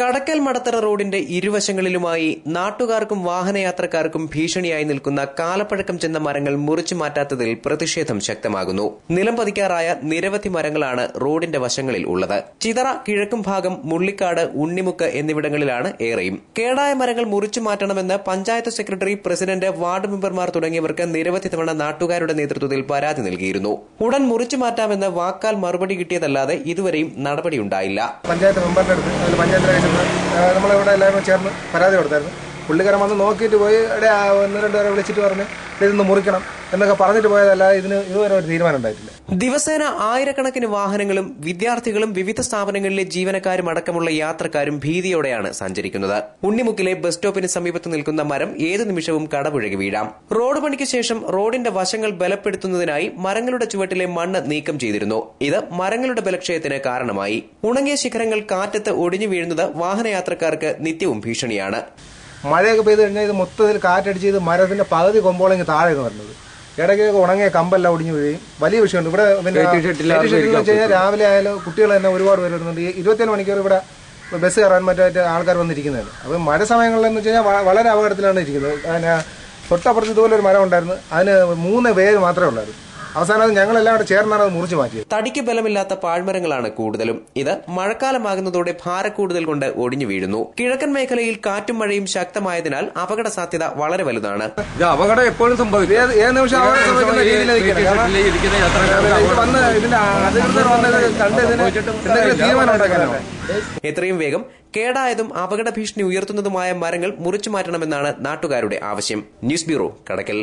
കടക്കൽ മടത്തറ റോഡിന്റെ ഇരുവശങ്ങളിലുമായി നാട്ടുകാർക്കും വാഹനയാത്രക്കാർക്കും ഭീഷണിയായി നിൽക്കുന്ന കാലപ്പഴക്കം ചെന്ന മരങ്ങൾ മുറിച്ചു മാറ്റാത്തതിൽ പ്രതിഷേധം ശക്തമാകുന്നു. നിലം പതിക്കാറായ നിരവധി മരങ്ങളാണ് റോഡിന്റെ വശങ്ങളിൽ ഉള്ളത്. ചിതറ കിഴക്കും ഭാഗം, മുള്ളിക്കാട്, ഉണ്ണിമുക്ക് എന്നിവിടങ്ങളിലാണ് ഏറെയും. കേടായ മരങ്ങൾ മുറിച്ചു മാറ്റണമെന്ന് പഞ്ചായത്ത് സെക്രട്ടറി, പ്രസിഡന്റ്, വാർഡ് മെമ്പർമാർ തുടങ്ങിയവർക്ക് നിരവധി തവണ നാട്ടുകാരുടെ നേതൃത്വത്തിൽ പരാതി നൽകിയിരുന്നു. ഉടൻ മുറിച്ചു മാറ്റാമെന്ന് വാക്കാൽ മറുപടി കിട്ടിയതല്ലാതെ ഇതുവരെയും നടപടിയുണ്ടായില്ല. പഞ്ചായത്ത് മെമ്പറിന്റെ അടുത്ത് പഞ്ചായത്ത് നമ്മളിവിടെ എല്ലാവരും ചേർന്ന് പരാതി കൊടുത്തായിരുന്നു. പുള്ളിക്കാരൻ വന്ന് നോക്കിയിട്ട് പോയി ഒന്ന് രണ്ടുപേരെ വിളിച്ചിട്ട് പറഞ്ഞ് ഇതൊന്ന് മുറിക്കണം എന്നൊക്കെ പറഞ്ഞിട്ട് പോയതല്ലാതെ ഇതിന് ഇതുവരെ ഒരു തീരുമാനം ഉണ്ടായിട്ടില്ല. ദിവസേന ആയിരക്കണക്കിന് വാഹനങ്ങളും വിദ്യാർത്ഥികളും വിവിധ സ്ഥാപനങ്ങളിലെ ജീവനക്കാരും അടക്കമുള്ള യാത്രക്കാരും ഭീതിയോടെയാണ് സഞ്ചരിക്കുന്നത്. ഉണ്ണിമുക്കിലെ ബസ് സ്റ്റോപ്പിന് സമീപത്ത് നിൽക്കുന്ന മരം ഏതു നിമിഷവും കടപുഴകി വീഴാം. റോഡ് പണിക്ക് ശേഷം റോഡിന്റെ വശങ്ങൾ ബലപ്പെടുത്തുന്നതിനായി മരങ്ങളുടെ ചുവട്ടിലെ മണ്ണ് നീക്കം ചെയ്തിരുന്നു. ഇത് മരങ്ങളുടെ ബലക്ഷയത്തിന് കാരണമായി. ഉണങ്ങിയ ശിഖരങ്ങൾ കാറ്റത്ത് ഒടിഞ്ഞു വീഴുന്നത് വാഹനയാത്രക്കാർക്ക് നിത്യവും ഭീഷണിയാണ്. മഴയൊക്കെ പെയ്ത് കഴിഞ്ഞാൽ ഇത് മൊത്തത്തിൽ കാറ്റടിച്ച് ഇത് മരത്തിന്റെ പകുതി കൊമ്പോളെങ്കിൽ താഴെ വരുന്നത്. ഇടയ്ക്കൊക്കെ ഉണങ്ങിയ കമ്പെല്ലാം ഒടിഞ്ഞു വീഴുകയും വലിയ വിഷയമുണ്ട്. ഇവിടെ വെച്ച് കഴിഞ്ഞാൽ രാവിലെ ആയാലും കുട്ടികൾ തന്നെ ഒരുപാട് പേര് വരുന്നുണ്ട്. 24 മണിക്കൂർ ഇവിടെ ബസ് കയറാൻ മറ്റേ ആൾക്കാർ വന്നിരിക്കുന്നതാണ്. അപ്പം മഴ സമയങ്ങളിലെന്ന് വെച്ച് കഴിഞ്ഞാൽ വളരെ അപകടത്തിലാണ് ഇരിക്കുന്നത്. അതിന് തൊട്ടപ്പുറത്ത് ഇതുപോലെ ഒരു മരം ഉണ്ടായിരുന്നു. അതിന് 3 പേര് മാത്രമേ ഉള്ളായിരുന്നു. അവസാനം ഞങ്ങളെല്ലാം കൂടെ ചേർന്നാണ് അത് മുറിച്ചു മാറ്റിയത്. തടിക്ക് ബലമില്ലാത്ത പാഴ്മരങ്ങളാണ് കൂടുതലും. ഇത് മഴക്കാലമാകുന്നതോടെ ഭാരക്കൂടുതൽ കൊണ്ട് ഒടിഞ്ഞു വീഴുന്നു. കിഴക്കൻ മേഖലയിൽ കാറ്റും മഴയും ശക്തമായതിനാൽ അപകട സാധ്യത വളരെ വലുതാണ്. അപകടം എപ്പോഴും സംഭവിക്കും. ഏത് നിമിഷം അപകടം സംഭവിക്കുന്ന രീതിയിലാണ് ഇതിന്റെ അധികൃതർ വന്നത് കണ്ട് ഇതിന് തീരുമാനം ഉണ്ടാക്കാനാണ്. എത്രയും വേഗം കേടായതും അപകട ഭീഷണി ഉയർത്തുന്നതുമായ മരങ്ങൾ മുറിച്ചു മാറ്റണമെന്നാണ് നാട്ടുകാരുടെ ആവശ്യം. ന്യൂസ് ബ്യൂറോ, കടക്കൽ.